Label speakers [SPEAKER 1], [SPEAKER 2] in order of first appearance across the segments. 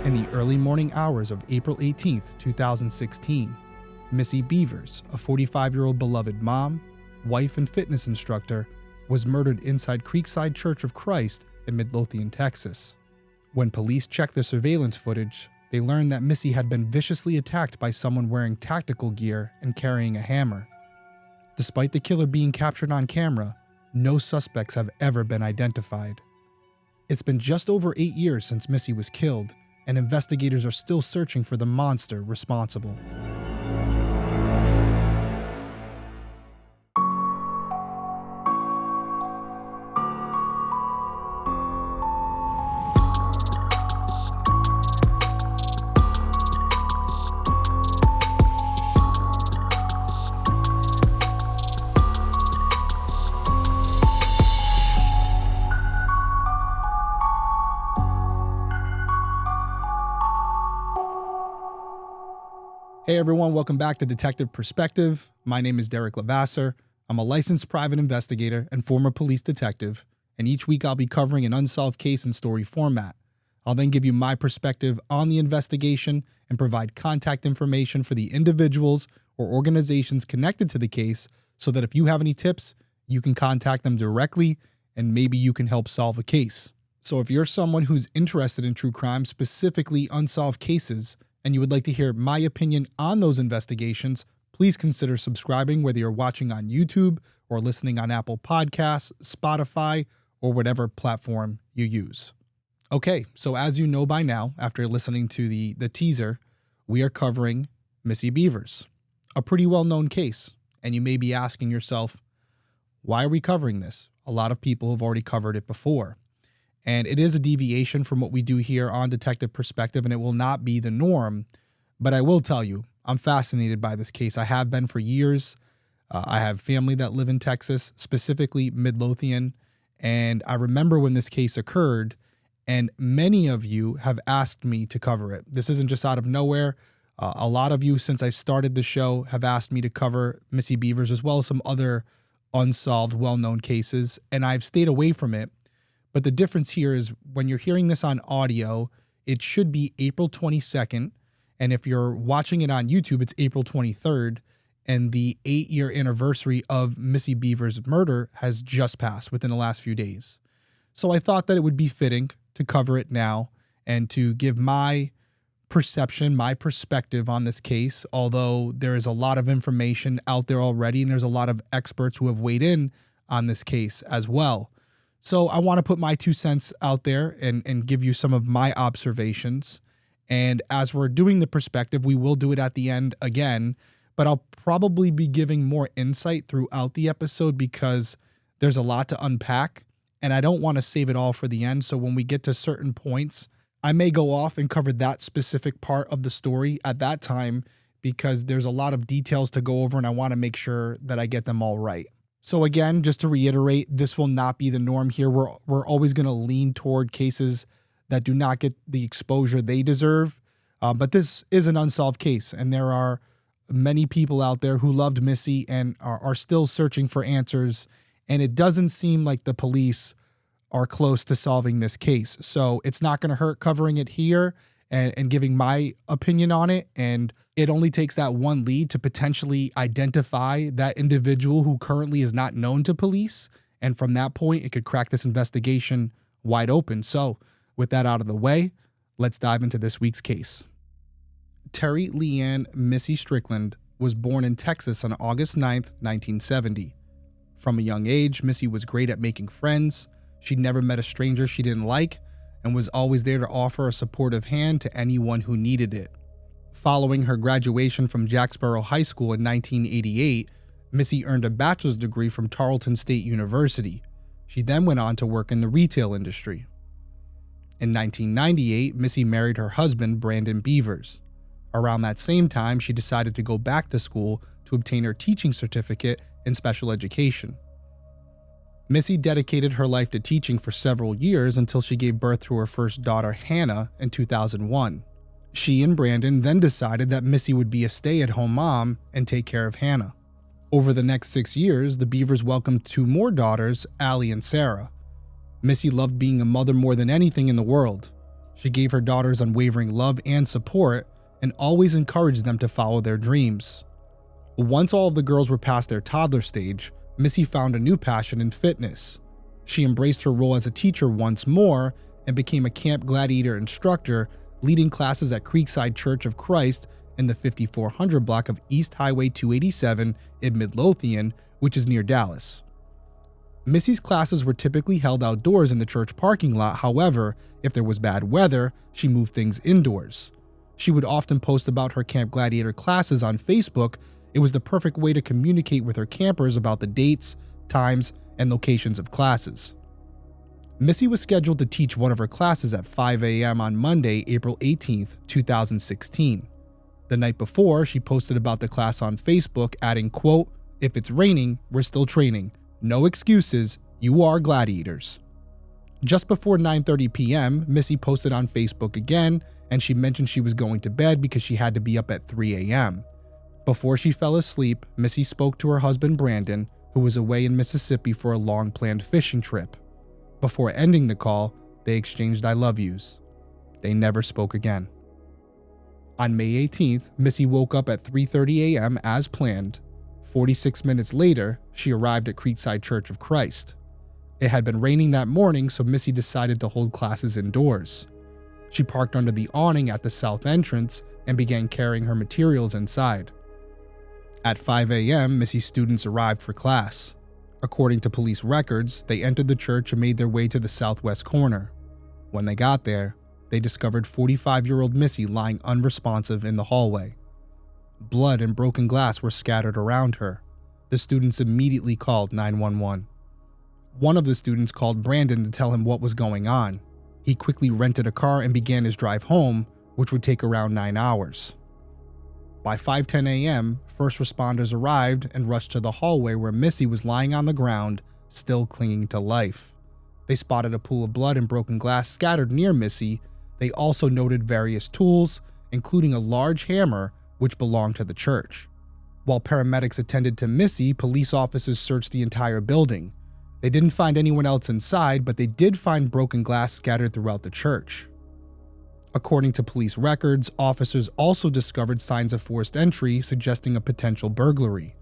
[SPEAKER 1] In the early morning hours of April 18, 2016, Missy Bevers, a 45-year-old beloved mom, wife, and fitness instructor, was murdered inside Creekside Church of Christ in Midlothian, Texas. When police checked the surveillance footage, they learned that Missy had been viciously attacked by someone wearing tactical gear and carrying a hammer. Despite the killer being captured on camera, no suspects have ever been identified. It's been just over 8 years since Missy was killed, and investigators are still searching for the monster responsible. Hey everyone, welcome back to Detective Perspective. My name is Derrick Levasseur. I'm a licensed private investigator and former police detective, and each week I'll be covering an unsolved case in story format. I'll then give you my perspective on the investigation and provide contact information for the individuals or organizations connected to the case so that if you have any tips, you can contact them directly and maybe you can help solve a case. So if you're someone who's interested in true crime, specifically unsolved cases, and you would like to hear my opinion on those investigations, please consider subscribing whether you're watching on YouTube or listening on Apple Podcasts, Spotify, or whatever platform you use. Okay, so as you know by now, after listening to the teaser, we are covering Missy Bevers, a pretty well-known case. And you may be asking yourself, why are we covering this? A lot of people have already covered it before. And it is a deviation from what we do here on Detective Perspective, and it will not be the norm. But I will tell you, I'm fascinated by this case. I have been for years. I have family that live in Texas, specifically Midlothian. And I remember when this case occurred, and many of you have asked me to cover it. This isn't just out of nowhere. A lot of you, since I started the show, have asked me to cover Missy Bevers as well as some other unsolved, well-known cases. And I've stayed away from it. But the difference here is when you're hearing this on audio, it should be April 22nd. And if you're watching it on YouTube, it's April 23rd. And the 8-year anniversary of Missy Bevers' murder has just passed within the last few days. So I thought that it would be fitting to cover it now and to give my perception, my perspective on this case, although there is a lot of information out there already and there's a lot of experts who have weighed in on this case as well. So I want to put my 2 cents out there and give you some of my observations. And as we're doing the perspective, we will do it at the end again, but I'll probably be giving more insight throughout the episode because there's a lot to unpack and I don't want to save it all for the end. So when we get to certain points, I may go off and cover that specific part of the story at that time because there's a lot of details to go over and I want to make sure that I get them all right. So again, just to reiterate, this will not be the norm here. We're always going to lean toward cases that do not get the exposure they deserve. But this is an unsolved case, and there are many people out there who loved Missy and are still searching for answers. And it doesn't seem like the police are close to solving this case. So it's not going to hurt covering it here and giving my opinion on it. And it only takes that one lead to potentially identify that individual who currently is not known to police. And from that point, it could crack this investigation wide open. So with that out of the way, let's dive into this week's case. Terry Leanne Missy Strickland was born in Texas on August 9th, 1970. From a young age, Missy was great at making friends. She'd never met a stranger she didn't like and was always there to offer a supportive hand to anyone who needed it. Following her graduation from Jacksboro High School in 1988, Missy earned a bachelor's degree from Tarleton State University. She then went on to work in the retail industry. In 1998, Missy married her husband, Brandon Bevers. Around that same time, she decided to go back to school to obtain her teaching certificate in special education. Missy dedicated her life to teaching for several years until she gave birth to her first daughter, Hannah, in 2001. She and Brandon then decided that Missy would be a stay-at-home mom and take care of Hannah. Over the next 6 years, the Bevers welcomed 2 more daughters, Allie and Sarah. Missy loved being a mother more than anything in the world. She gave her daughters unwavering love and support and always encouraged them to follow their dreams. Once all of the girls were past their toddler stage, Missy found a new passion in fitness. She embraced her role as a teacher once more and became a Camp Gladiator instructor, leading classes at Creekside Church of Christ in the 5400 block of East Highway 287 in Midlothian, which is near Dallas. Missy's classes were typically held outdoors in the church parking lot. However, if there was bad weather, she moved things indoors. She would often post about her Camp Gladiator classes on Facebook. It was the perfect way to communicate with her campers about the dates, times, and locations of classes. Missy was scheduled to teach one of her classes at 5 a.m. on Monday, April 18, 2016. The night before, she posted about the class on Facebook, adding, quote, "If it's raining, we're still training. No excuses, you are gladiators." Just before 9:30 p.m., Missy posted on Facebook again, and she mentioned she was going to bed because she had to be up at 3 a.m. Before she fell asleep, Missy spoke to her husband Brandon, who was away in Mississippi for a long-planned fishing trip. Before ending the call, they exchanged I love yous. They never spoke again. On May 18th, Missy woke up at 3:30 a.m. as planned. 46 minutes later, she arrived at Creekside Church of Christ. It had been raining that morning, so Missy decided to hold classes indoors. She parked under the awning at the south entrance and began carrying her materials inside. At 5 a.m., Missy's students arrived for class. According to police records, they entered the church and made their way to the southwest corner. When they got there, they discovered 45-year-old Missy lying unresponsive in the hallway. Blood and broken glass were scattered around her. The students immediately called 911. One of the students called Brandon to tell him what was going on. He quickly rented a car and began his drive home, which would take around 9 hours. By 5:10 a.m., first responders arrived and rushed to the hallway where Missy was lying on the ground, still clinging to life. They spotted a pool of blood and broken glass scattered near Missy. They also noted various tools, including a large hammer, which belonged to the church. While paramedics attended to Missy, police officers searched the entire building. They didn't find anyone else inside, but they did find broken glass scattered throughout the church. According to police records, officers also discovered signs of forced entry, suggesting a potential burglary.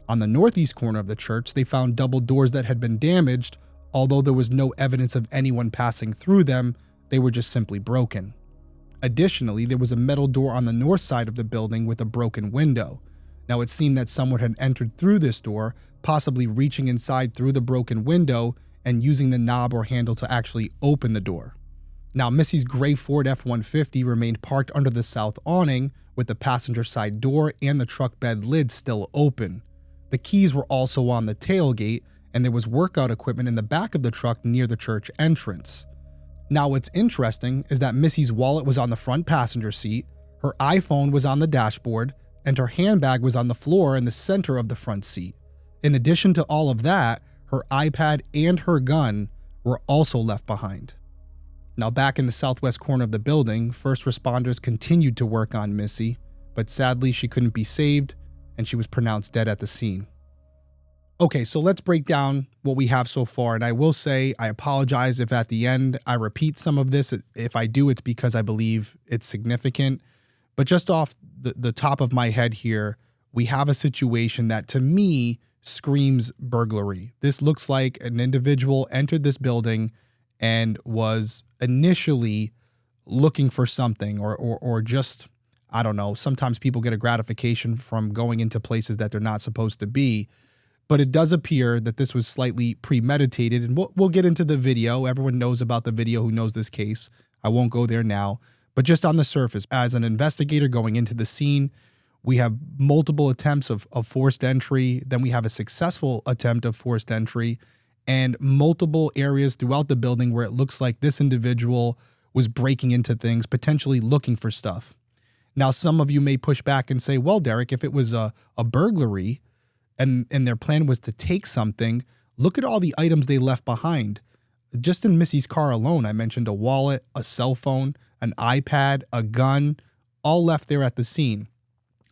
[SPEAKER 1] On the northeast corner of the church, they found double doors that had been damaged. Although there was no evidence of anyone passing through them, they were just simply broken. Additionally, there was a metal door on the north side of the building with a broken window. Now, it seemed that someone had entered through this door, possibly reaching inside through the broken window and using the knob or handle to actually open the door. Now, Missy's gray Ford F-150 remained parked under the south awning, with the passenger side door and the truck bed lid still open. The keys were also on the tailgate, and there was workout equipment in the back of the truck near the church entrance. Now, what's interesting is that Missy's wallet was on the front passenger seat, her iPhone was on the dashboard, and her handbag was on the floor in the center of the front seat. In addition to all of that, her iPad and her gun were also left behind. Now, back in the southwest corner of the building, first responders continued to work on Missy, but sadly she couldn't be saved and she was pronounced dead at the scene. Okay, so let's break down what we have so far, and I will say I apologize if at the end I repeat some of this. If I do, it's because I believe it's significant. But just off the top of my head here, we have a situation that to me screams burglary. This looks like an individual entered this building and was initially looking for something or just, I don't know, sometimes people get a gratification from going into places that they're not supposed to be. But it does appear that this was slightly premeditated, and we'll get into the video. Everyone knows about the video who knows this case. I won't go there now. But just on the surface, as an investigator going into the scene, we have multiple attempts of forced entry. Then we have a successful attempt of forced entry and multiple areas throughout the building where it looks like this individual was breaking into things, potentially looking for stuff. Now, some of you may push back and say, well, Derrick, if it was a burglary, and their plan was to take something, look at all the items they left behind. Just in Missy's car alone, I mentioned a wallet, a cell phone, an iPad, a gun, all left there at the scene.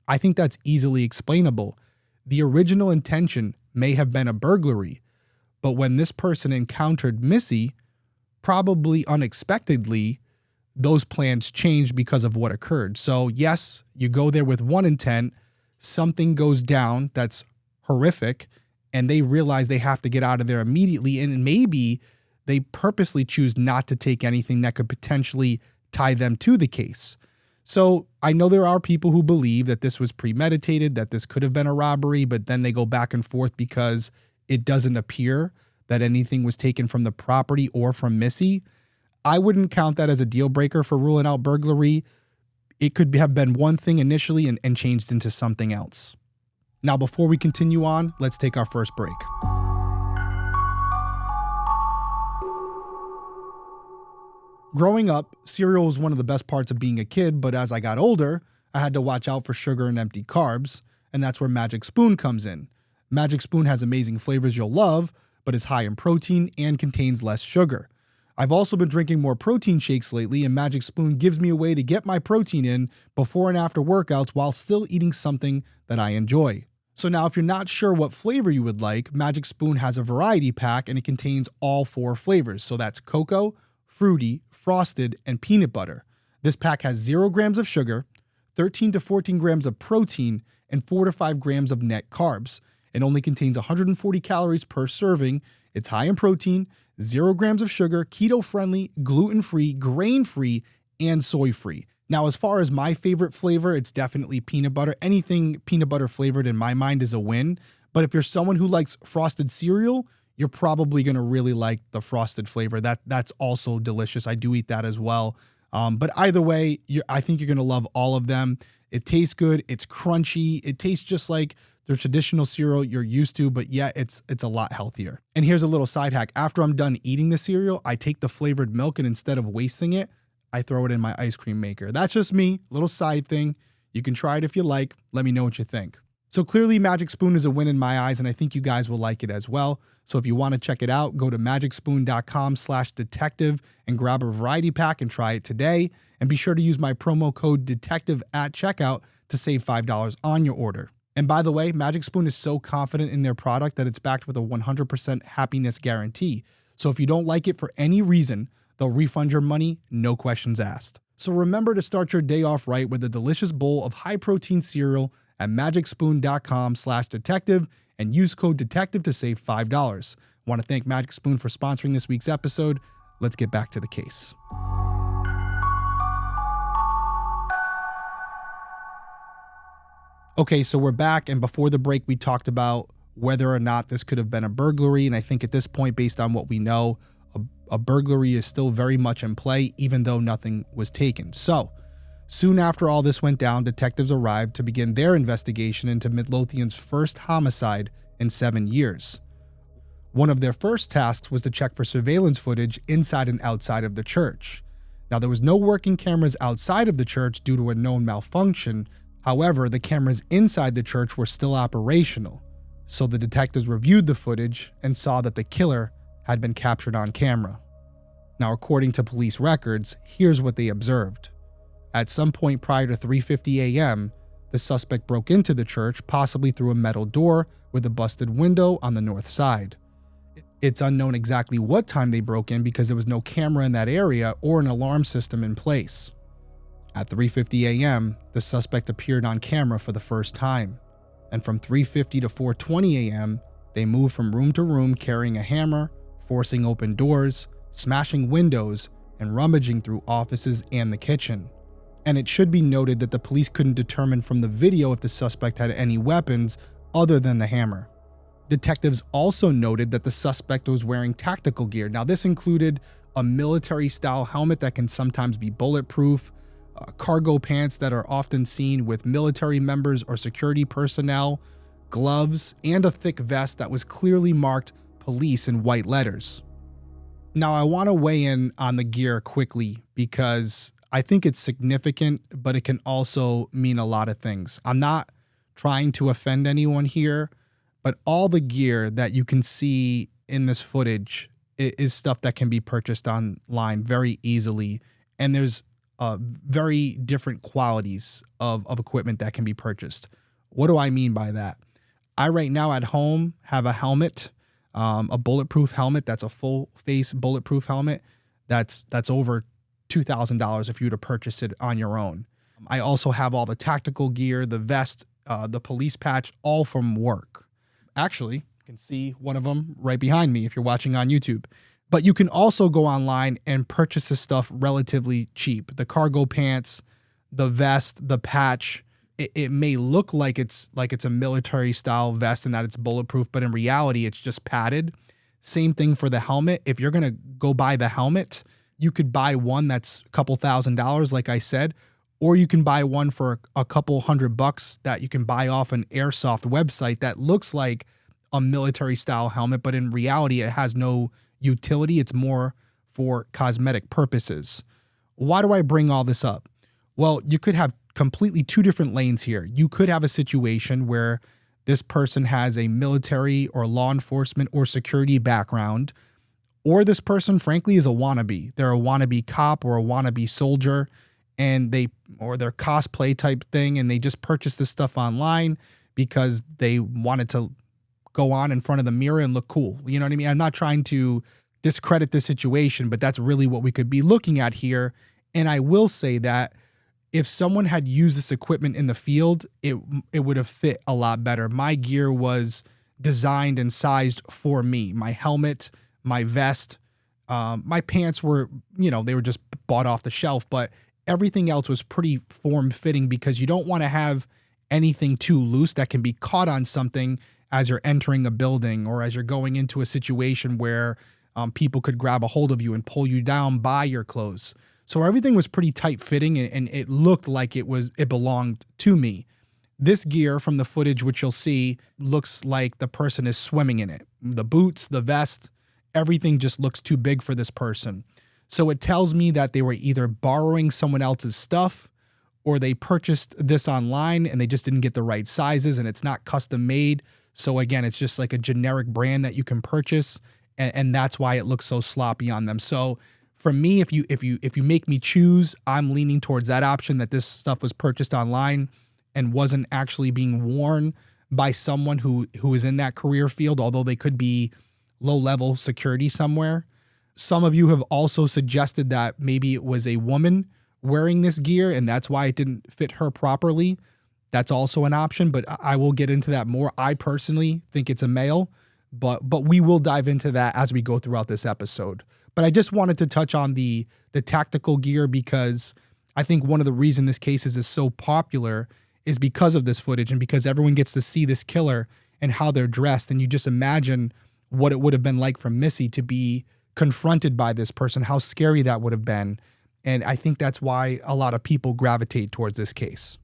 [SPEAKER 1] I think that's easily explainable. The original intention may have been a burglary, but when this person encountered Missy, probably unexpectedly, those plans changed because of what occurred. So yes, you go there with one intent, something goes down that's horrific, and they realize they have to get out of there immediately. And maybe they purposely choose not to take anything that could potentially tie them to the case. So I know there are people who believe that this was premeditated, that this could have been a robbery, but then they go back and forth because it doesn't appear that anything was taken from the property or from Missy. I wouldn't count that as a deal breaker for ruling out burglary. It could have been one thing initially and changed into something else. Now, before we continue on, let's take our first break. Growing up, cereal was one of the best parts of being a kid, but as I got older, I had to watch out for sugar and empty carbs, and that's where Magic Spoon comes in. Magic Spoon has amazing flavors you'll love, but is high in protein and contains less sugar. I've also been drinking more protein shakes lately, and Magic Spoon gives me a way to get my protein in before and after workouts while still eating something that I enjoy. So now if you're not sure what flavor you would like, Magic Spoon has a variety pack and it contains all 4 flavors. So that's cocoa, fruity, frosted, and peanut butter. This pack has 0 grams of sugar, 13 to 14 grams of protein, and 4 to 5 grams of net carbs. It only contains 140 calories per serving. It's high in protein, 0 grams of sugar, keto-friendly, gluten-free, grain-free, and soy-free. Now, as far as my favorite flavor, it's definitely peanut butter. Anything peanut butter flavored in my mind is a win. But if you're someone who likes frosted cereal, you're probably going to really like the frosted flavor. That's also delicious. I do eat that as well. But either way, I think you're going to love all of them. It tastes good. It's crunchy. It tastes just like the traditional cereal you're used to, but yet it's a lot healthier. And here's a little side hack. After I'm done eating the cereal, I take the flavored milk and instead of wasting it, I throw it in my ice cream maker. That's just me, little side thing. You can try it if you like. Let me know what you think. So clearly Magic Spoon is a win in my eyes, and I think you guys will like it as well. So if you want to check it out, go to magicspoon.com/detective and grab a variety pack and try it today. And be sure to use my promo code DETECTIVE at checkout to save $5 on your order. And by the way, Magic Spoon is so confident in their product that it's backed with a 100% happiness guarantee. So if you don't like it for any reason, they'll refund your money, no questions asked. So remember to start your day off right with a delicious bowl of high-protein cereal at magicspoon.com/detective and use code DETECTIVE to save $5. I want to thank Magic Spoon for sponsoring this week's episode. Let's get back to the case. Okay, so we're back, and before the break, we talked about whether or not this could have been a burglary, and I think at this point, based on what we know, a burglary is still very much in play, even though nothing was taken. So, soon after all this went down, detectives arrived to begin their investigation into Midlothian's first homicide in 7 years. One of their first tasks was to check for surveillance footage inside and outside of the church. Now, there was no working cameras outside of the church due to a known malfunction. However, the cameras inside the church were still operational. So the detectives reviewed the footage and saw that the killer had been captured on camera. Now, according to police records, here's what they observed. At some point prior to 3:50 a.m., the suspect broke into the church, possibly through a metal door with a busted window on the north side. It's unknown exactly what time they broke in because there was no camera in that area or an alarm system in place. At 3:50 a.m., the suspect appeared on camera for the first time. And from 3:50 to 4:20 a.m., they moved from room to room carrying a hammer, forcing open doors, smashing windows, and rummaging through offices and the kitchen. And it should be noted that the police couldn't determine from the video if the suspect had any weapons other than the hammer. Detectives also noted that the suspect was wearing tactical gear. Now, this included a military-style helmet that can sometimes be bulletproof, cargo pants that are often seen with military members or security personnel, gloves, and a thick vest that was clearly marked police in white letters. Now, I want to weigh in on the gear quickly because I think it's significant, but it can also mean a lot of things. I'm not trying to offend anyone here, but all the gear that you can see in this footage is stuff that can be purchased online very easily. And there's very different qualities of equipment that can be purchased. What do I mean by that? I right now at home have a helmet, a bulletproof helmet. That's a full face bulletproof helmet. That's over $2,000 if you were to purchase it on your own. I also have all the tactical gear, the vest, the police patch, all from work. Actually, you can see one of them right behind me if you're watching on YouTube. But you can also go online and purchase this stuff relatively cheap. The cargo pants, the vest, the patch. It may look like it's a military style vest and that it's bulletproof, but in reality, it's just padded. Same thing for the helmet. If you're going to go buy the helmet, you could buy one that's a couple $1,000s, like I said, or you can buy one for a couple $100 that you can buy off an airsoft website that looks like a military style helmet, but in reality, it has no utility. It's more for cosmetic purposes. Why do I bring all this up? Well, you could have completely two different lanes here. You could have a situation where this person has a military or law enforcement or security background, or this person, frankly, is a wannabe. They're a wannabe cop or a wannabe soldier, and they're cosplay type thing, and they just purchased this stuff online because they wanted to go on in front of the mirror and look cool. You know what I mean? I'm not trying to discredit the situation, but that's really what we could be looking at here. And I will say that if someone had used this equipment in the field, it would have fit a lot better. My gear was designed and sized for me. My helmet, my vest, my pants were, they were just bought off the shelf, but everything else was pretty form-fitting because you don't want to have anything too loose that can be caught on something as you're entering a building or as you're going into a situation where people could grab a hold of you and pull you down by your clothes. So everything was pretty tight-fitting, and it looked like it belonged to me. This gear from the footage, which you'll see, looks like the person is swimming in it. The boots, the vest, everything just looks too big for this person. So it tells me that they were either borrowing someone else's stuff or they purchased this online and they just didn't get the right sizes and it's not custom made. So again, it's just like a generic brand that you can purchase, and that's why it looks so sloppy on them. So for me, if you make me choose, I'm leaning towards that option, that this stuff was purchased online and wasn't actually being worn by someone who is in that career field, although they could be low-level security somewhere. Some of you have also suggested that maybe it was a woman wearing this gear and that's why it didn't fit her properly. That's also an option, but I will get into that more. I personally think it's a male, but we will dive into that as we go throughout this episode. But I just wanted to touch on the tactical gear because I think one of the reasons this case is so popular is because of this footage and because everyone gets to see this killer and how they're dressed. And you just imagine what it would have been like for Missy to be confronted by this person, how scary that would have been. And I think that's why a lot of people gravitate towards this case.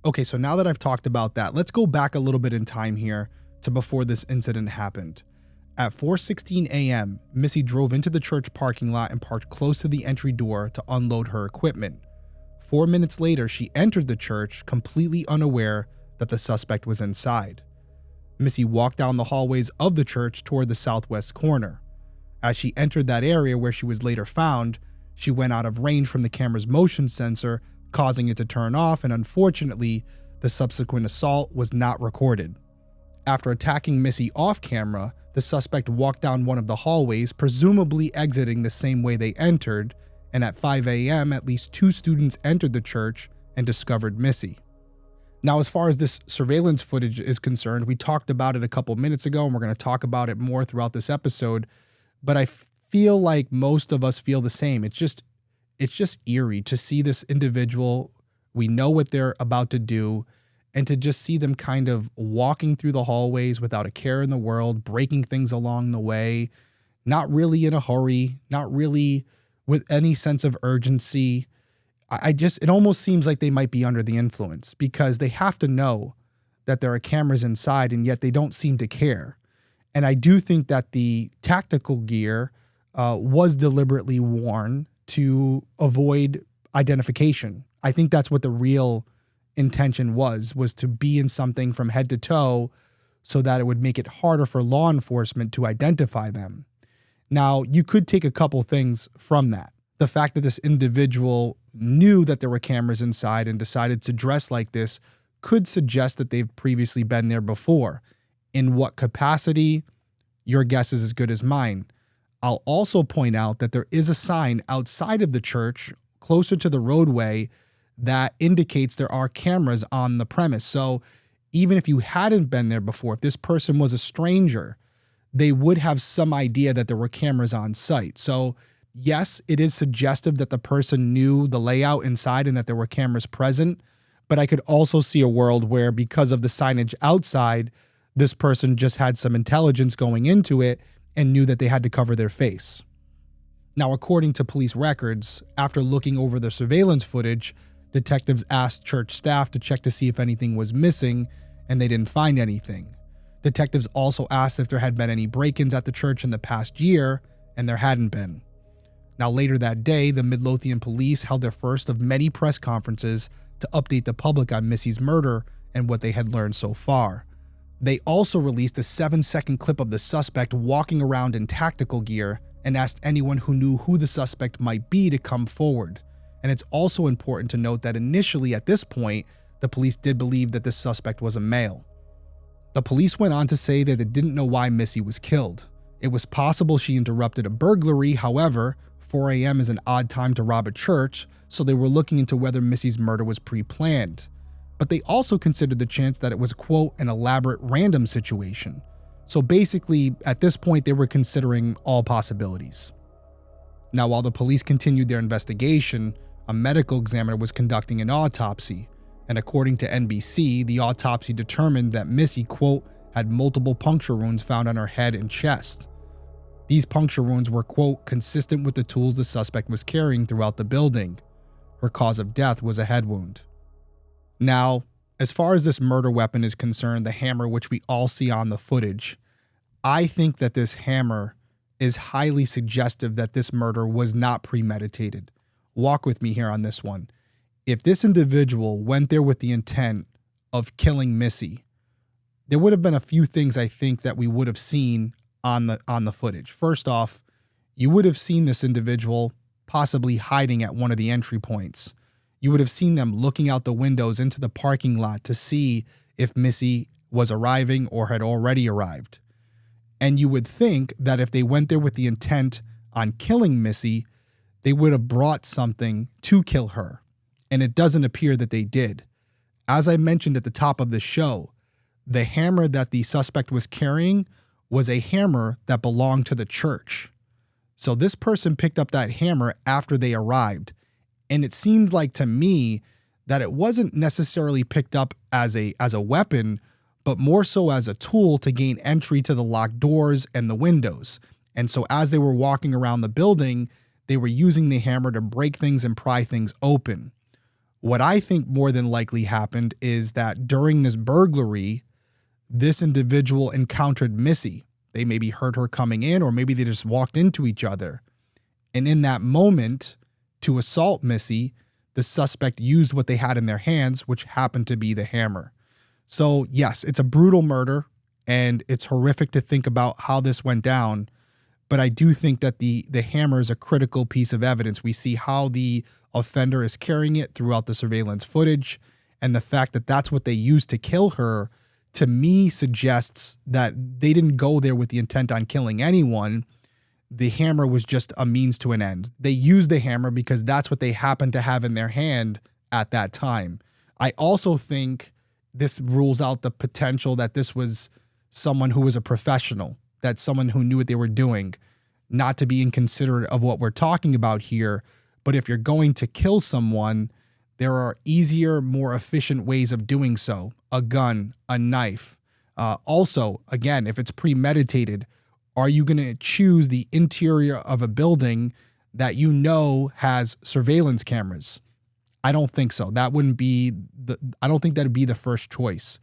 [SPEAKER 1] Okay, so now that I've talked about that, let's go back a little bit in time here to before this incident happened. At 4:16 a.m., Missy drove into the church parking lot and parked close to the entry door to unload her equipment. 4 minutes later, she entered the church completely unaware that the suspect was inside. Missy walked down the hallways of the church toward the southwest corner. As she entered that area where she was later found, she went out of range from the camera's motion sensor, causing it to turn off, and unfortunately, the subsequent assault was not recorded. After attacking Missy off camera, the suspect walked down one of the hallways, presumably exiting the same way they entered, and at 5 a.m., at least 2 students entered the church and discovered Missy. Now, as far as this surveillance footage is concerned, we talked about it a couple minutes ago, and we're going to talk about it more throughout this episode, but I feel like most of us feel the same. It's just eerie to see this individual. We know what they're about to do, and to just see them kind of walking through the hallways without a care in the world, breaking things along the way, not really in a hurry, not really with any sense of urgency. It almost seems like they might be under the influence because they have to know that there are cameras inside and yet they don't seem to care. And I do think that the tactical gear was deliberately worn to avoid identification. I think that's what the real intention was to be in something from head to toe so that it would make it harder for law enforcement to identify them. Now, you could take a couple things from that. The fact that this individual knew that there were cameras inside and decided to dress like this could suggest that they've previously been there before. In what capacity? Your guess is as good as mine. I'll also point out that there is a sign outside of the church, closer to the roadway, that indicates there are cameras on the premise. So even if you hadn't been there before, if this person was a stranger, they would have some idea that there were cameras on site. So yes, it is suggestive that the person knew the layout inside and that there were cameras present, but I could also see a world where, because of the signage outside, this person just had some intelligence going into it and knew that they had to cover their face. Now, according to police records, after looking over the surveillance footage, detectives asked church staff to check to see if anything was missing, and they didn't find anything. Detectives also asked if there had been any break-ins at the church in the past year, and there hadn't been. Now, later that day, the Midlothian police held their first of many press conferences to update the public on Missy's murder and what they had learned so far. They also released a 7-second clip of the suspect walking around in tactical gear and asked anyone who knew who the suspect might be to come forward. And it's also important to note that initially at this point, the police did believe that this suspect was a male. The police went on to say that they didn't know why Missy was killed. It was possible she interrupted a burglary. However, 4 a.m. is an odd time to rob a church, so they were looking into whether Missy's murder was pre-planned. But they also considered the chance that it was, quote, an elaborate random situation. So basically, at this point, they were considering all possibilities. Now, while the police continued their investigation, a medical examiner was conducting an autopsy, and according to NBC, the autopsy determined that Missy, quote, had multiple puncture wounds found on her head and chest. These puncture wounds were, quote, consistent with the tools the suspect was carrying throughout the building. Her cause of death was a head wound. Now, as far as this murder weapon is concerned, the hammer which we all see on the footage, I think that this hammer is highly suggestive that this murder was not premeditated. Walk with me here on this one. If this individual went there with the intent of killing Missy, there would have been a few things I think that we would have seen on the footage. First off, you would have seen this individual possibly hiding at one of the entry points. You would have seen them looking out the windows into the parking lot to see if Missy was arriving or had already arrived. And you would think that if they went there with the intent on killing Missy, they would have brought something to kill her. And it doesn't appear that they did. As I mentioned at the top of the show, the hammer that the suspect was carrying was a hammer that belonged to the church. So this person picked up that hammer after they arrived. And it seemed like to me that it wasn't necessarily picked up as a weapon, but more so as a tool to gain entry to the locked doors and the windows. And so as they were walking around the building, they were using the hammer to break things and pry things open. What I think more than likely happened is that during this burglary, this individual encountered Missy. They maybe heard her coming in, or maybe they just walked into each other. And in that moment, to assault Missy, the suspect used what they had in their hands, which happened to be the hammer. So yes, it's a brutal murder, and it's horrific to think about how this went down. But I do think that the hammer is a critical piece of evidence. We see how the offender is carrying it throughout the surveillance footage, and the fact that that's what they used to kill her, to me, suggests that they didn't go there with the intent on killing anyone. The hammer was just a means to an end. They used the hammer because that's what they happened to have in their hand at that time. I also think this rules out the potential that this was someone who was a professional, that someone who knew what they were doing. Not to be inconsiderate of what we're talking about here, but if you're going to kill someone, there are easier, more efficient ways of doing so. A gun, a knife. Also, again, if it's premeditated, are you going to choose the interior of a building that you know has surveillance cameras? I don't think so. I don't think that'd be the first choice.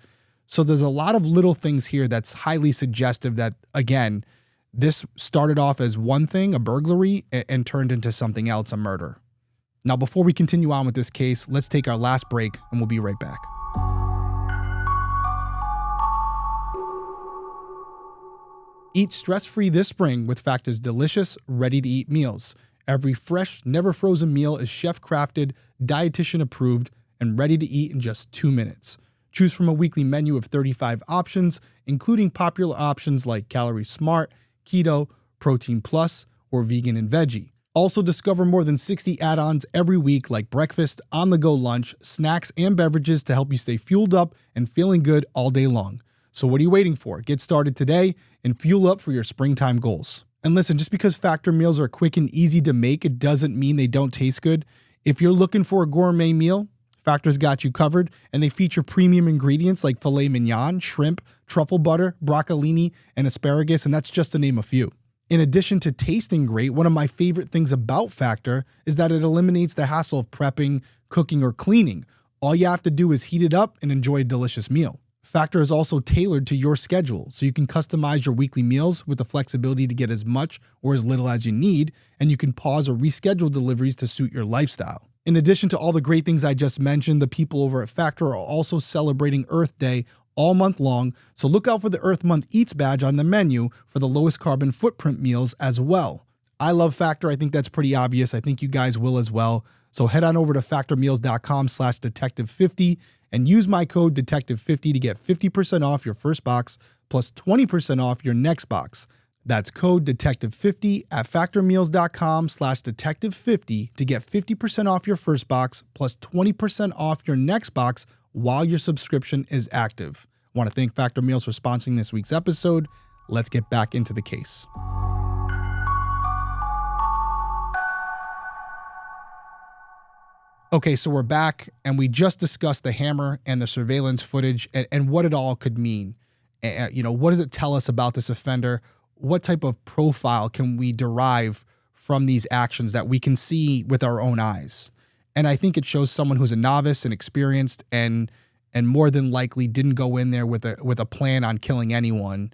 [SPEAKER 1] So there's a lot of little things here that's highly suggestive that, again, this started off as one thing, a burglary, and turned into something else, a murder. Now, before we continue on with this case, let's take our last break and we'll be right back. Eat stress-free this spring with Factor's delicious, ready-to-eat meals. Every fresh, never-frozen meal is chef-crafted, dietitian-approved, and ready to eat in just 2 minutes. Choose from a weekly menu of 35 options, including popular options like Calorie Smart, Keto, Protein Plus, or Vegan and Veggie. Also discover more than 60 add-ons every week like breakfast, on-the-go lunch, snacks, and beverages to help you stay fueled up and feeling good all day long. So what are you waiting for? Get started today and fuel up for your springtime goals. And listen, just because Factor meals are quick and easy to make, it doesn't mean they don't taste good. If you're looking for a gourmet meal, Factor's got you covered, and they feature premium ingredients like filet mignon, shrimp, truffle butter, broccolini, and asparagus, and that's just to name a few. In addition to tasting great, one of my favorite things about Factor is that it eliminates the hassle of prepping, cooking, or cleaning. All you have to do is heat it up and enjoy a delicious meal. Factor is also tailored to your schedule, so you can customize your weekly meals with the flexibility to get as much or as little as you need, and you can pause or reschedule deliveries to suit your lifestyle. In addition to all the great things I just mentioned, the people over at Factor are also celebrating Earth Day all month long, so look out for the Earth Month Eats badge on the menu for the lowest carbon footprint meals as well. I love Factor. I think that's pretty obvious. I think you guys will as well. So head on over to factormeals.com/detective50 and use my code detective50 to get 50% off your first box plus 20% off your next box. That's code detective50 at factormeals.com/detective50 to get 50% off your first box plus 20% off your next box while your subscription is active. I want to thank Factor Meals for sponsoring this week's episode. Let's get back into the case. Okay, so we're back, and we just discussed the hammer and the surveillance footage and what it all could mean. What does it tell us about this offender? What type of profile can we derive from these actions that we can see with our own eyes? And I think it shows someone who's a novice and experienced and more than likely didn't go in there with a plan on killing anyone.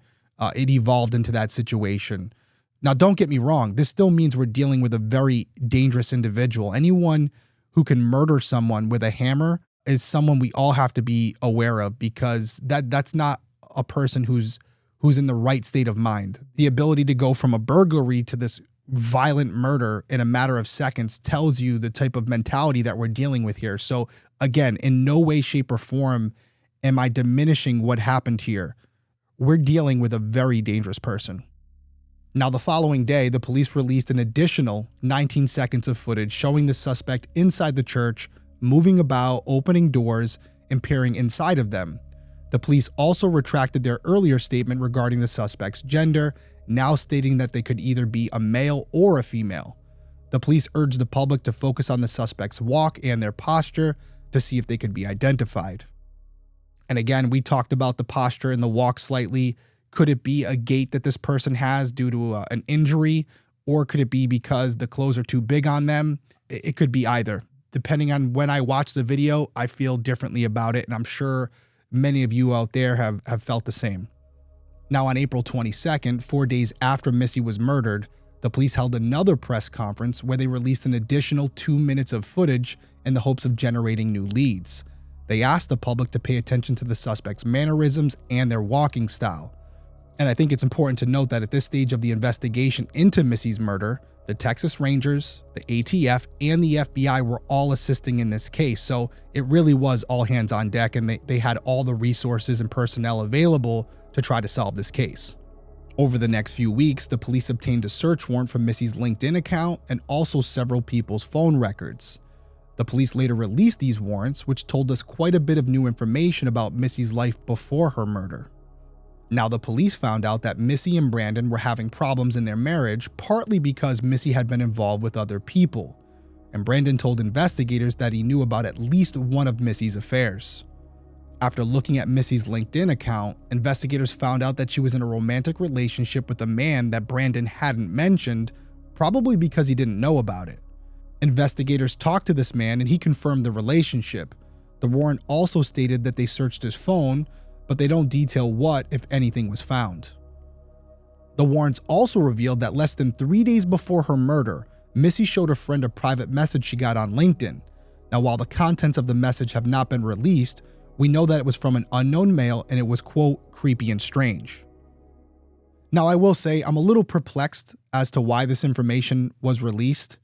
[SPEAKER 1] It evolved into that situation. Now, don't get me wrong. This still means we're dealing with a very dangerous individual. Anyone who can murder someone with a hammer is someone we all have to be aware of, because that's not a person who's in the right state of mind. The ability to go from a burglary to this violent murder in a matter of seconds tells you the type of mentality that we're dealing with here. So again, in no way, shape, or form am I diminishing what happened here. We're dealing with a very dangerous person. Now, the following day, the police released an additional 19 seconds of footage showing the suspect inside the church, moving about, opening doors, and peering inside of them. The police also retracted their earlier statement regarding the suspect's gender, now stating that they could either be a male or a female. The police urged the public to focus on the suspect's walk and their posture to see if they could be identified. And again, we talked about the posture and the walk slightly. Could it be a gait that this person has due to an injury, or could it be because the clothes are too big on them? It could be either. Depending on when I watch the video, I feel differently about it, and I'm sure many of you out there have felt the same. Now, on April 22nd, 4 days after Missy was murdered, the police held another press conference where they released an additional 2 minutes of footage in the hopes of generating new leads. They asked the public to pay attention to the suspect's mannerisms and their walking style. And I think it's important to note that at this stage of the investigation into Missy's murder, the Texas Rangers, the ATF, and the FBI were all assisting in this case. So it really was all hands on deck, and they had all the resources and personnel available to try to solve this case. Over the next few weeks, the police obtained a search warrant for Missy's LinkedIn account and also several people's phone records. The police later released these warrants, which told us quite a bit of new information about Missy's life before her murder. Now, the police found out that Missy and Brandon were having problems in their marriage, partly because Missy had been involved with other people, and Brandon told investigators that he knew about at least one of Missy's affairs. After looking at Missy's LinkedIn account, investigators found out that she was in a romantic relationship with a man that Brandon hadn't mentioned, probably because he didn't know about it. Investigators talked to this man and he confirmed the relationship. The warrant also stated that they searched his phone, but they don't detail what, if anything, was found. The warrants also revealed that less than 3 days before her murder, Missy showed a friend a private message she got on LinkedIn. Now, while the contents of the message have not been released, we know that it was from an unknown male and it was, quote, creepy and strange. Now, I will say I'm a little perplexed as to why this information was released.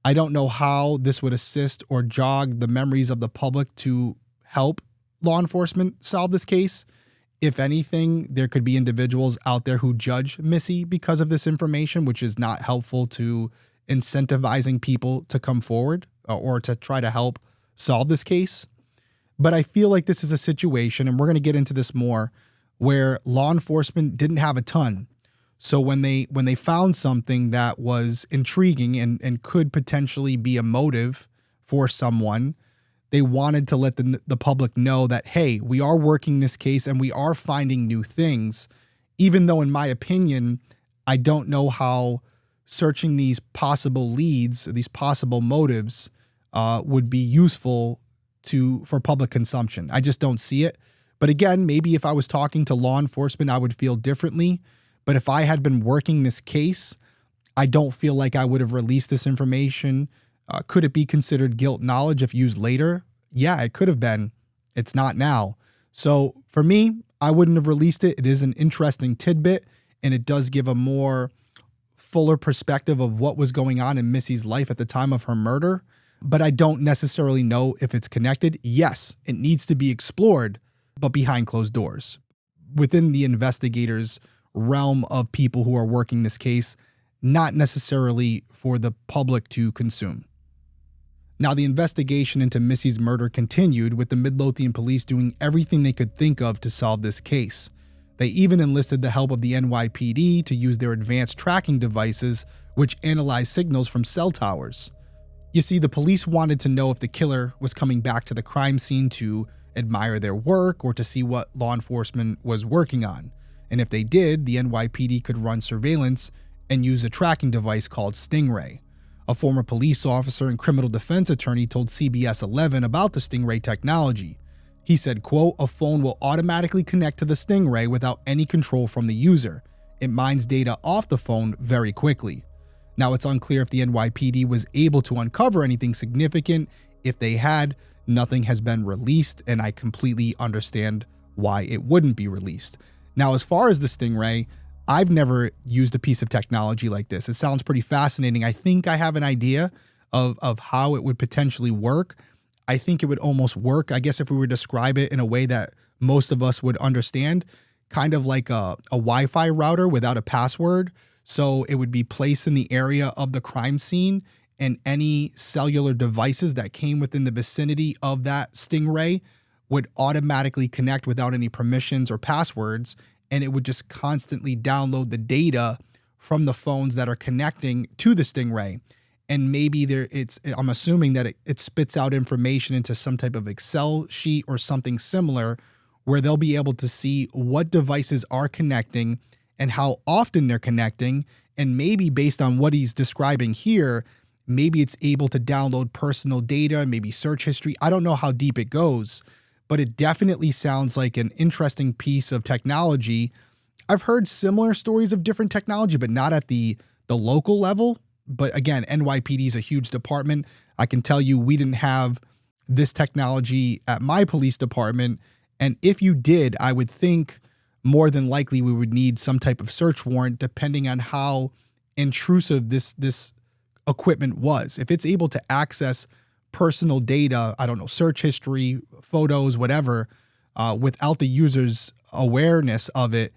[SPEAKER 1] I don't know how this would assist or jog the memories of the public to help law enforcement solve this case. If anything, there could be individuals out there who judge Missy because of this information, which is not helpful to incentivizing people to come forward or to try to help solve this case. But I feel like this is a situation, and we're going to get into this more, where law enforcement didn't have a ton. So when they found something that was intriguing and could potentially be a motive for someone, they wanted to let the public know that, hey, we are working this case and we are finding new things, even though, in my opinion, I don't know how searching these possible leads or these possible motives would be useful for public consumption. I just don't see it. But again, maybe if I was talking to law enforcement, I would feel differently. But if I had been working this case, I don't feel like I would have released this information. Could it be considered guilt knowledge if used later? Yeah, it could have been. It's not now. So for me, I wouldn't have released it. It is an interesting tidbit, and it does give a more fuller perspective of what was going on in Missy's life at the time of her murder. But I don't necessarily know if it's connected. Yes, it needs to be explored, but behind closed doors, within the investigators' realm of people who are working this case, not necessarily for the public to consume. Now, the investigation into Missy's murder continued, with the Midlothian police doing everything they could think of to solve this case. They even enlisted the help of the NYPD to use their advanced tracking devices, which analyze signals from cell towers. You see, the police wanted to know if the killer was coming back to the crime scene to admire their work or to see what law enforcement was working on. And if they did, the NYPD could run surveillance and use a tracking device called Stingray. A former police officer and criminal defense attorney told CBS 11 about the Stingray technology. He said, quote, "A phone will automatically connect to the Stingray without any control from the user. It mines data off the phone very quickly." Now, it's unclear if the NYPD was able to uncover anything significant. If they had, nothing has been released, and I completely understand why it wouldn't be released. Now, as far as the Stingray, I've never used a piece of technology like this. It sounds pretty fascinating. I think I have an idea of how it would potentially work. I think it would almost work, I guess, if we were to describe it in a way that most of us would understand, kind of like a Wi-Fi router without a password. So it would be placed in the area of the crime scene, and any cellular devices that came within the vicinity of that Stingray would automatically connect without any permissions or passwords, and it would just constantly download the data from the phones that are connecting to the Stingray. And maybe I'm assuming that it spits out information into some type of Excel sheet or something similar, where they'll be able to see what devices are connecting and how often they're connecting. And maybe based on what he's describing here, maybe it's able to download personal data, maybe search history. I don't know how deep it goes, but it definitely sounds like an interesting piece of technology. I've heard similar stories of different technology, but not at the local level. But again, NYPD is a huge department. I can tell you we didn't have this technology at my police department. And if you did, I would think more than likely we would need some type of search warrant, depending on how intrusive this equipment was. If it's able to access personal data, I don't know, search history, photos, whatever, without the user's awareness of it,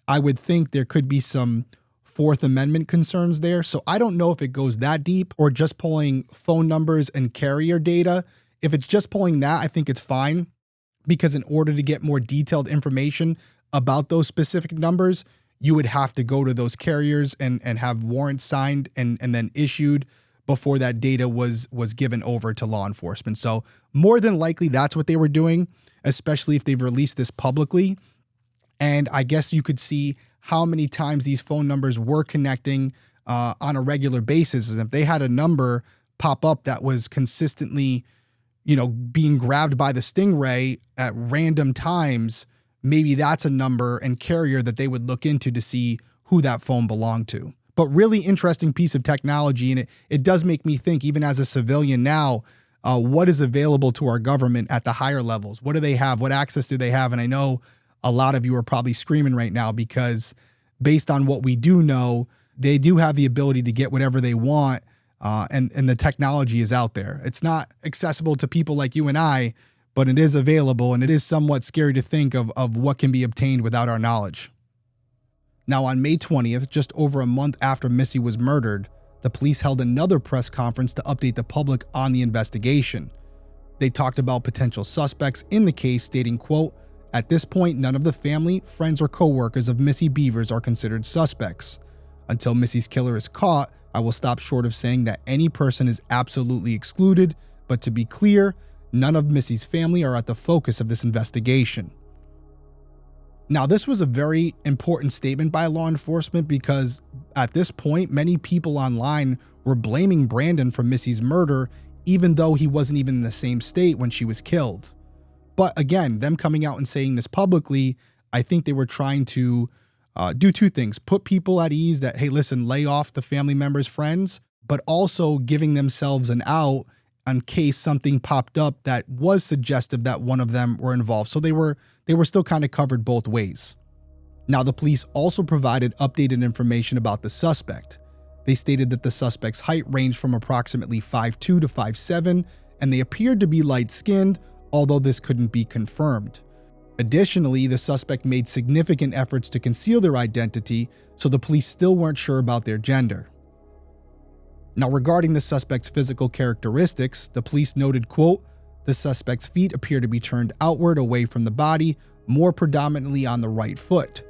[SPEAKER 1] I would think there could be some Fourth Amendment concerns there. So I don't know if it goes that deep, or just pulling phone numbers and carrier data. If it's just pulling that, I think it's fine, because in order to get more detailed information about those specific numbers, you would have to go to those carriers and have warrants signed and then issued before that data was given over to law enforcement. So more than likely that's what they were doing, especially if they've released this publicly. And I guess you could see how many times these phone numbers were connecting on a regular basis. And if they had a number pop up that was consistently, being grabbed by the Stingray at random times, maybe that's a number and carrier that they would look into to see who that phone belonged to. But really interesting piece of technology, and it does make me think, even as a civilian now, what is available to our government at the higher levels? What do they have? What access do they have? And I know a lot of you are probably screaming right now, because based on what we do know, they do have the ability to get whatever they want, and the technology is out there. It's not accessible to people like you and I, but it is available, and it is somewhat scary to think of what can be obtained without our knowledge. Now, on May 20th, just over a month after Missy was murdered, the police held another press conference to update the public on the investigation. They talked about potential suspects in the case, stating, quote, "At this point, none of the family, friends, or co-workers of Missy Bevers are considered suspects. Until Missy's killer is caught, I will stop short of saying that any person is absolutely excluded, but to be clear, none of Missy's family are at the focus of this investigation." Now, this was a very important statement by law enforcement because at this point, many people online were blaming Brandon for Missy's murder, even though he wasn't even in the same state when she was killed. But again, them coming out and saying this publicly, I think they were trying to do two things: put people at ease that, hey, listen, lay off the family members' friends, but also giving themselves an out in case something popped up that was suggestive that one of them were involved. So they were still kind of covered both ways. Now, the police also provided updated information about the suspect. They stated that the suspect's height ranged from approximately 5'2" to 5'7", and they appeared to be light-skinned, although this couldn't be confirmed. Additionally, the suspect made significant efforts to conceal their identity, so the police still weren't sure about their gender. Now, regarding the suspect's physical characteristics, the police noted, quote, "The suspect's feet appear to be turned outward away from the body, more predominantly on the right foot.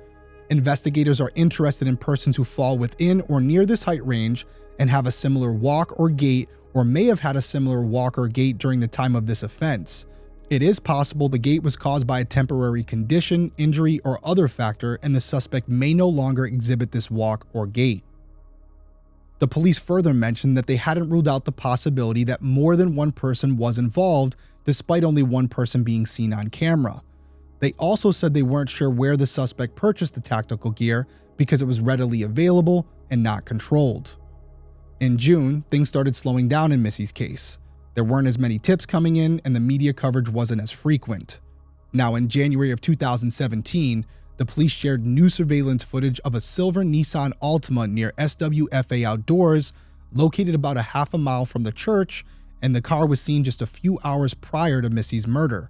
[SPEAKER 1] Investigators are interested in persons who fall within or near this height range and have a similar walk or gait, or may have had a similar walk or gait during the time of this offense. It is possible the gait was caused by a temporary condition, injury, or other factor, and the suspect may no longer exhibit this walk or gait." The police further mentioned that they hadn't ruled out the possibility that more than one person was involved, despite only one person being seen on camera. They also said they weren't sure where the suspect purchased the tactical gear because it was readily available and not controlled. In June, things started slowing down in Missy's case. There weren't as many tips coming in, and the media coverage wasn't as frequent. Now, in January of 2017, the police shared new surveillance footage of a silver Nissan Altima near SWFA Outdoors, located about a half a mile from the church, and the car was seen just a few hours prior to Missy's murder.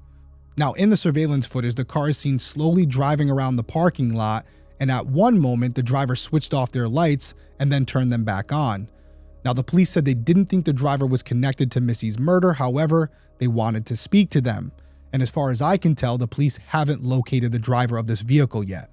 [SPEAKER 1] Now, in the surveillance footage, the car is seen slowly driving around the parking lot, and at one moment, the driver switched off their lights and then turned them back on. Now, the police said they didn't think the driver was connected to Missy's murder, however, they wanted to speak to them. And as far as I can tell, the police haven't located the driver of this vehicle yet.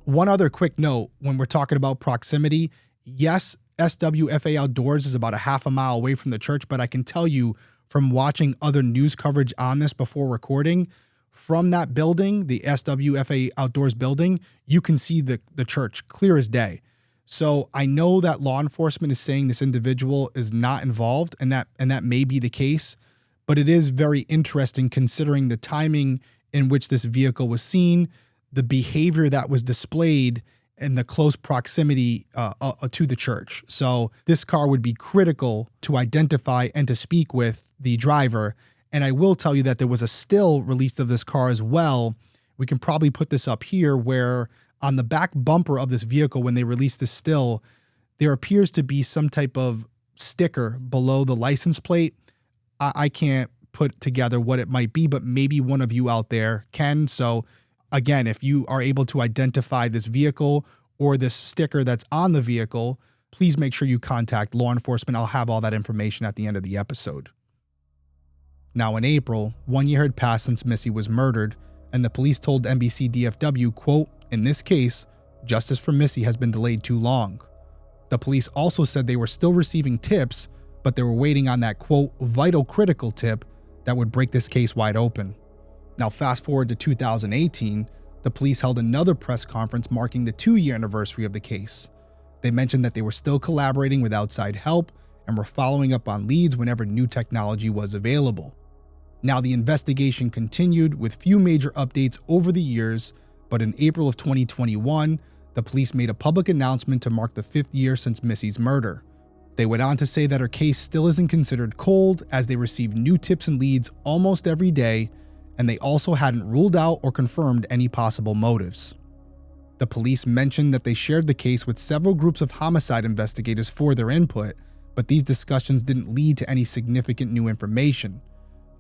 [SPEAKER 1] One other quick note, when we're talking about proximity, yes, SWFA Outdoors is about a half a mile away from the church, but I can tell you from watching other news coverage on this before recording, from that building, the SWFA Outdoors building, you can see the church clear as day. So I know that law enforcement is saying this individual is not involved, and that may be the case, but it is very interesting considering the timing in which this vehicle was seen, the behavior that was displayed, and the close proximity to the church. So this car would be critical to identify and to speak with the driver. And I will tell you that there was a still released of this car as well. We can probably put this up here, where on the back bumper of this vehicle, when they released this still, there appears to be some type of sticker below the license plate. I can't put together what it might be, but maybe one of you out there can. So again, if you are able to identify this vehicle or this sticker that's on the vehicle, please make sure you contact law enforcement. I'll have all that information at the end of the episode. Now, in April, 1 year had passed since Missy was murdered, and the police told NBC DFW, quote, "In this case, justice for Missy has been delayed too long." The police also said they were still receiving tips, but they were waiting on that, quote, "vital critical tip that would break this case wide open." Now, fast forward to 2018, the police held another press conference marking the 2-year anniversary of the case. They mentioned that they were still collaborating with outside help and were following up on leads whenever new technology was available. Now, the investigation continued with few major updates over the years, but in April of 2021, the police made a public announcement to mark the 5th year since Missy's murder. They went on to say that her case still isn't considered cold, as they received new tips and leads almost every day, and they also hadn't ruled out or confirmed any possible motives. The police mentioned that they shared the case with several groups of homicide investigators for their input, but these discussions didn't lead to any significant new information.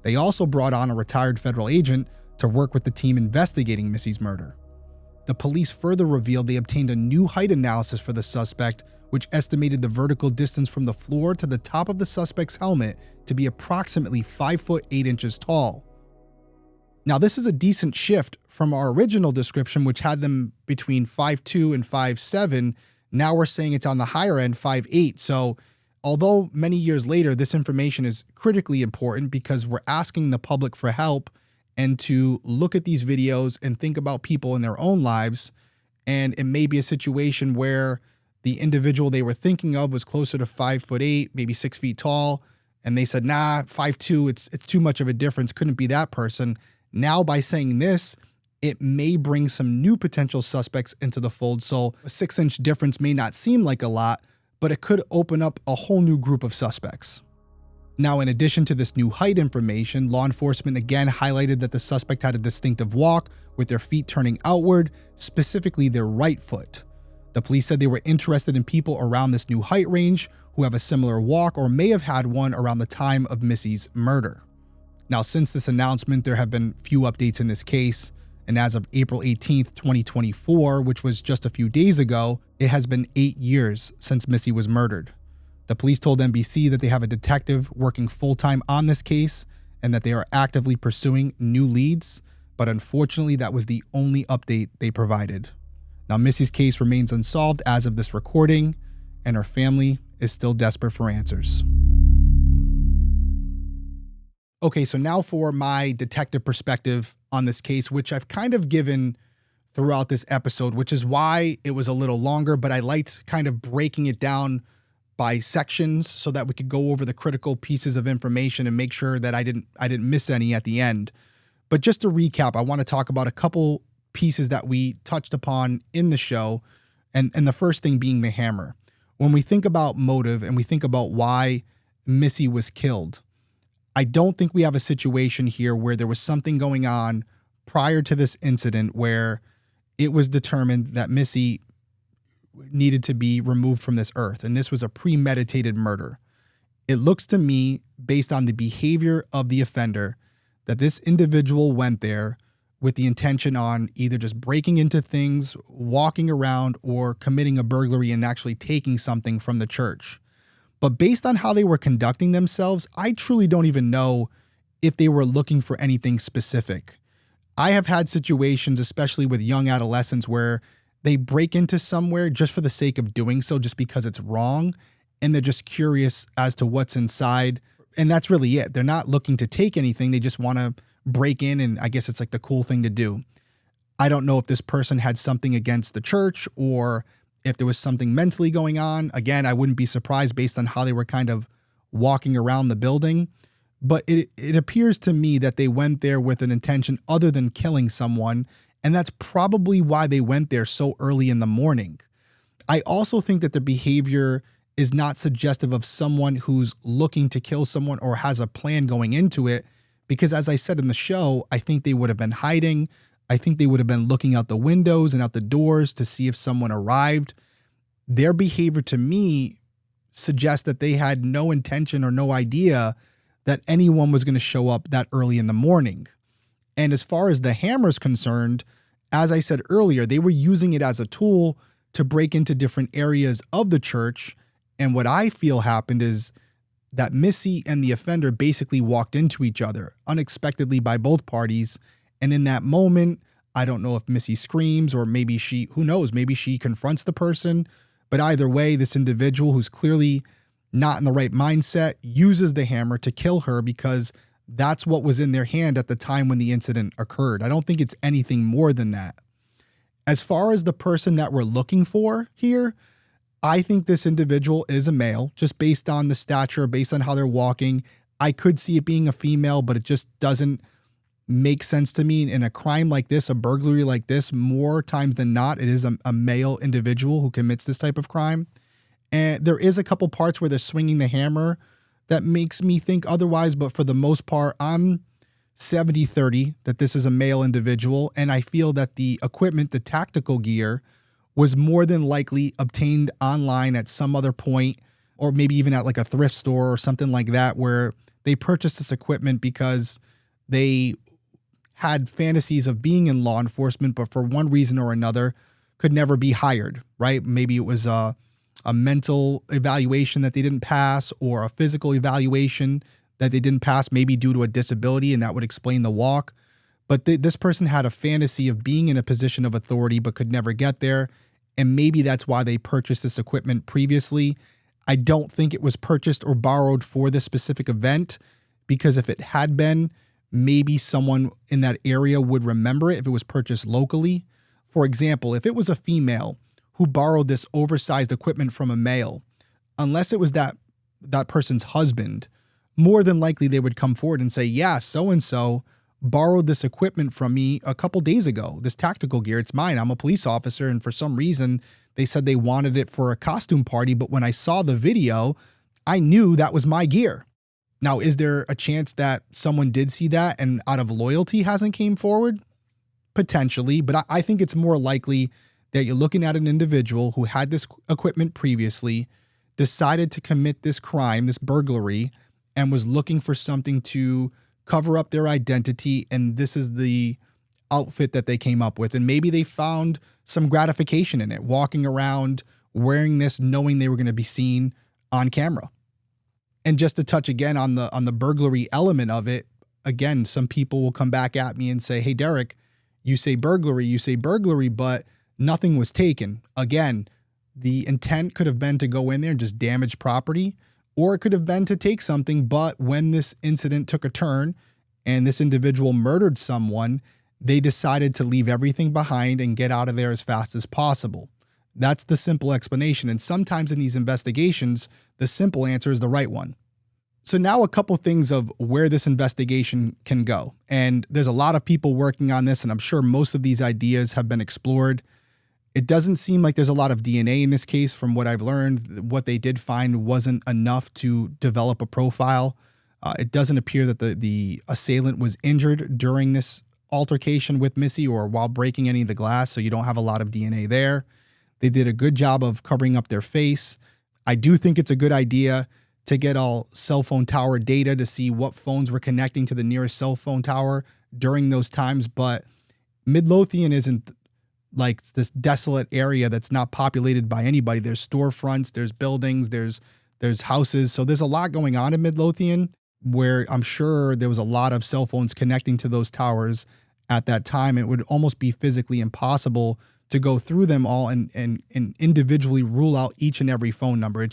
[SPEAKER 1] They also brought on a retired federal agent to work with the team investigating Missy's murder. The police further revealed they obtained a new height analysis for the suspect, which estimated the vertical distance from the floor to the top of the suspect's helmet to be approximately 5 foot 8 inches tall. Now, this is a decent shift from our original description, which had them between 5'2" and 5'7". Now we're saying it's on the higher end, 5'8". So although many years later, this information is critically important because we're asking the public for help and to look at these videos and think about people in their own lives. And it may be a situation where the individual they were thinking of was closer to 5'8", maybe 6 feet tall. And they said, nah, 5'2", it's too much of a difference. Couldn't be that person. Now, by saying this, it may bring some new potential suspects into the fold. So a 6-inch difference may not seem like a lot, but it could open up a whole new group of suspects. Now, in addition to this new height information, law enforcement again highlighted that the suspect had a distinctive walk with their feet turning outward, specifically their right foot. The police said they were interested in people around this new height range who have a similar walk or may have had one around the time of Missy's murder. Now, since this announcement, there have been few updates in this case, and as of April 18th, 2024, which was just a few days ago, it has been 8 years since Missy was murdered. The police told NBC that they have a detective working full-time on this case and that they are actively pursuing new leads, but unfortunately, that was the only update they provided. Now, Missy's case remains unsolved as of this recording, and her family is still desperate for answers. Okay, so now for my detective perspective on this case, which I've kind of given throughout this episode, which is why it was a little longer, but I liked kind of breaking it down by sections so that we could go over the critical pieces of information and make sure that I didn't miss any at the end. But just to recap, I want to talk about a couple pieces that we touched upon in the show, and the first thing being the hammer. When we think about motive and we think about why Missy was killed, I don't think we have a situation here where there was something going on prior to this incident where it was determined that Missy needed to be removed from this earth, and this was a premeditated murder. It looks to me, based on the behavior of the offender, that this individual went there with the intention on either just breaking into things, walking around, or committing a burglary and actually taking something from the church. But based on how they were conducting themselves, I truly don't even know if they were looking for anything specific. I have had situations, especially with young adolescents, where they break into somewhere just for the sake of doing so, just because it's wrong, and they're just curious as to what's inside. And that's really it. They're not looking to take anything. They just want to break in, and I guess it's like the cool thing to do. I don't know if this person had something against the church or if there was something mentally going on. Again, I wouldn't be surprised based on how they were kind of walking around the building. But it appears to me that they went there with an intention other than killing someone, and that's probably why they went there so early in the morning. I also think that the behavior is not suggestive of someone who's looking to kill someone or has a plan going into it, because as I said in the show, I think they would have been hiding. I think they would have been looking out the windows and out the doors to see if someone arrived. Their behavior to me suggests that they had no intention or no idea that anyone was going to show up that early in the morning. And as far as the hammer is concerned, as I said earlier, they were using it as a tool to break into different areas of the church. And what I feel happened is that Missy and the offender basically walked into each other unexpectedly by both parties. And in that moment, I don't know if Missy screams or maybe who knows, maybe she confronts the person. But either way, this individual who's clearly not in the right mindset uses the hammer to kill her because that's what was in their hand at the time when the incident occurred. I don't think it's anything more than that. As far as the person that we're looking for here, I think this individual is a male, just based on the stature, based on how they're walking. I could see it being a female, but it just doesn't make sense to me. In a crime like this, a burglary like this, more times than not, it is a male individual who commits this type of crime. And there is a couple parts where they're swinging the hammer that makes me think otherwise, but for the most part, I'm 70-30 that this is a male individual, and I feel that the equipment, the tactical gear, was more than likely obtained online at some other point, or maybe even at like a thrift store or something like that, where they purchased this equipment because they had fantasies of being in law enforcement, but for one reason or another could never be hired, right? Maybe it was a mental evaluation that they didn't pass, or a physical evaluation that they didn't pass, maybe due to a disability, and that would explain the walk. But this person had a fantasy of being in a position of authority but could never get there, and maybe that's why they purchased this equipment previously. I don't think it was purchased or borrowed for this specific event, because if it had been, maybe someone in that area would remember it if it was purchased locally. For example, if it was a female who borrowed this oversized equipment from a male, unless it was that person's husband, more than likely they would come forward and say, yeah, so-and-so borrowed this equipment from me a couple days ago. This tactical gear, it's mine. I'm a police officer, and for some reason they said they wanted it for a costume party, but when I saw the video, I knew that was my gear. Now, is there a chance that someone did see that and out of loyalty hasn't came forward? Potentially, but I think it's more likely that you're looking at an individual who had this equipment previously, decided to commit this crime, this burglary, and was looking for something to cover up their identity, and this is the outfit that they came up with. And maybe they found some gratification in it, walking around wearing this, knowing they were going to be seen on camera. And just to touch again on the burglary element of it, again, some people will come back at me and say, hey, Derrick, you say burglary, but nothing was taken. Again, the intent could have been to go in there and just damage property, or it could have been to take something. But when this incident took a turn and this individual murdered someone, they decided to leave everything behind and get out of there as fast as possible. That's the simple explanation. And sometimes in these investigations, the simple answer is the right one. So now a couple things of where this investigation can go. And there's a lot of people working on this, and I'm sure most of these ideas have been explored. It doesn't seem like there's a lot of DNA in this case. From what I've learned, what they did find wasn't enough to develop a profile. It doesn't appear that the assailant was injured during this altercation with Missy or while breaking any of the glass, so you don't have a lot of DNA there. They did a good job of covering up their face. I do think it's a good idea to get all cell phone tower data to see what phones were connecting to the nearest cell phone tower during those times. But Midlothian isn't like this desolate area that's not populated by anybody. There's storefronts, there's buildings, there's houses. So there's a lot going on in Midlothian, where I'm sure there was a lot of cell phones connecting to those towers at that time. It would almost be physically impossible to go through them all and individually rule out each and every phone number.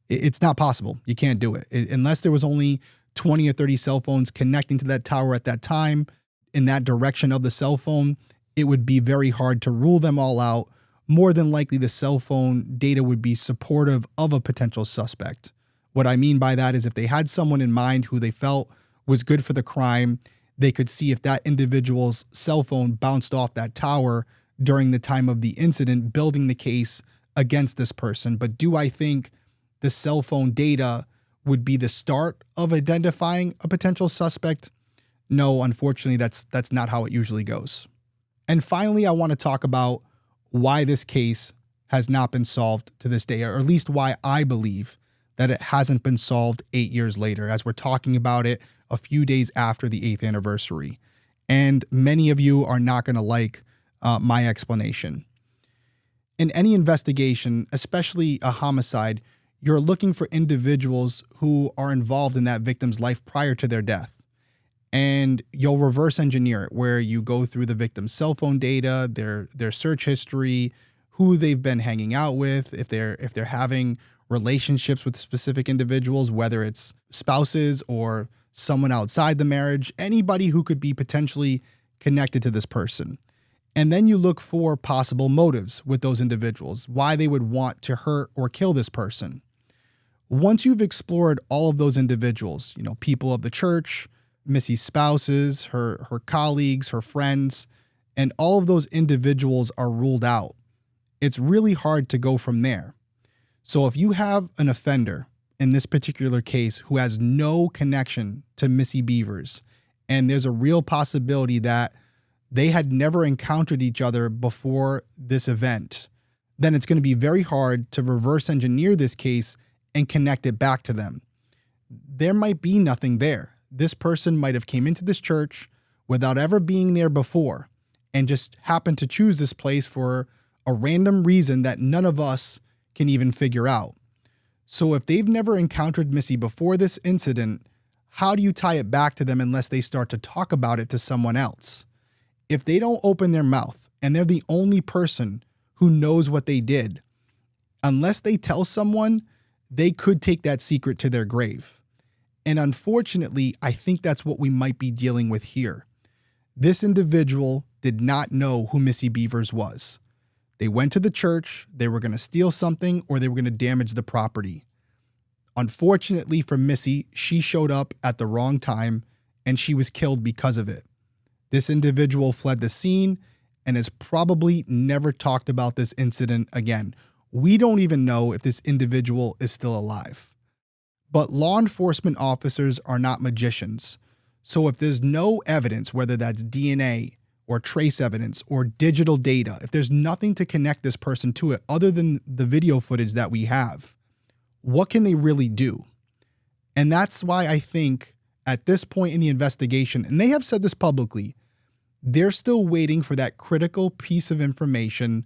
[SPEAKER 1] It's not possible. You can't do it. Unless there was only 20 or 30 cell phones connecting to that tower at that time in that direction of the cell phone, it would be very hard to rule them all out. More than likely, the cell phone data would be supportive of a potential suspect. What I mean by that is if they had someone in mind who they felt was good for the crime, they could see if that individual's cell phone bounced off that tower during the time of the incident, building the case against this person. But do I think the cell phone data would be the start of identifying a potential suspect? No, unfortunately, that's not how it usually goes. And finally, I want to talk about why this case has not been solved to this day, or at least why I believe that it hasn't been solved 8 years later, as we're talking about it a few days after the 8th anniversary. And many of you are not going to like my explanation. In any investigation, especially a homicide, you're looking for individuals who are involved in that victim's life prior to their death. And you'll reverse engineer it, where you go through the victim's cell phone data, their search history, who they've been hanging out with, if they're having relationships with specific individuals, whether it's spouses or someone outside the marriage, anybody who could be potentially connected to this person. And then you look for possible motives with those individuals, why they would want to hurt or kill this person. Once you've explored all of those individuals, people of the church, Missy's spouses, her colleagues, her friends, and all of those individuals are ruled out, it's really hard to go from there. So if you have an offender in this particular case who has no connection to Missy Bevers, and there's a real possibility that they had never encountered each other before this event, then it's going to be very hard to reverse engineer this case and connect it back to them. there might be nothing there. This person might have came into this church without ever being there before and just happened to choose this place for a random reason that none of us can even figure out. So if they've never encountered Missy before this incident, how do you tie it back to them unless they start to talk about it to someone else? If they don't open their mouth and they're the only person who knows what they did, unless they tell someone, they could take that secret to their grave. And unfortunately, I think that's what we might be dealing with here. This individual did not know who Missy Bevers was. They went to the church, they were going to steal something, or they were going to damage the property. Unfortunately for Missy, she showed up at the wrong time and she was killed because of it. This individual fled the scene and has probably never talked about this incident again. We don't even know if this individual is still alive. But law enforcement officers are not magicians. So if there's no evidence, whether that's DNA or trace evidence or digital data, if there's nothing to connect this person to it other than the video footage that we have, what can they really do? And that's why I think at this point in the investigation, and they have said this publicly, they're still waiting for that critical piece of information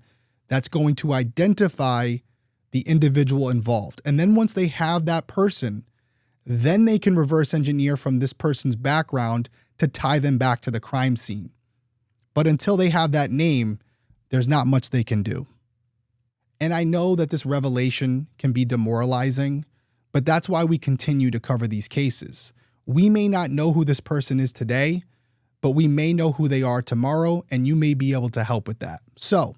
[SPEAKER 1] that's going to identify the individual involved. And then once they have that person, then they can reverse engineer from this person's background to tie them back to the crime scene. But until they have that name, there's not much they can do. And I know that this revelation can be demoralizing, but that's why we continue to cover these cases. We may not know who this person is today, but we may know who they are tomorrow, and you may be able to help with that. So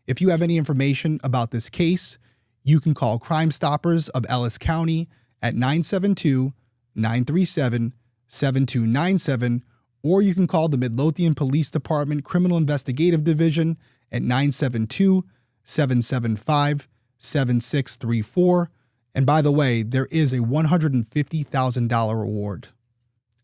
[SPEAKER 1] if you have any information about this case, you can call Crime Stoppers of Ellis County at 972-937-7297, or you can call the Midlothian Police Department Criminal Investigative Division at 972-775-7634. And by the way, there is a $150,000 reward.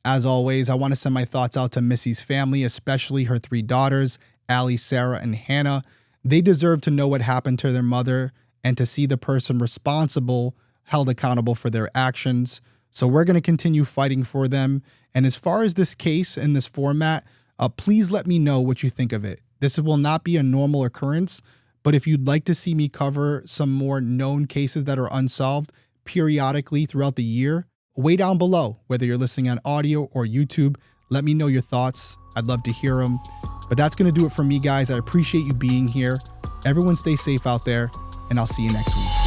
[SPEAKER 1] As always, I want to send my thoughts out to Missy's family, especially her 3 daughters, Allie, Sarah, and Hannah. They deserve to know what happened to their mother and to see the person responsible held accountable for their actions. So we're going to continue fighting for them. And as far as this case in this format, please let me know what you think of it. This will not be a normal occurrence, but if you'd like to see me cover some more known cases that are unsolved periodically throughout the year, way down below, whether you're listening on audio or YouTube, let me know your thoughts. I'd love to hear them. But that's going to do it for me, guys. I appreciate you being here. Everyone stay safe out there, and I'll see you next week.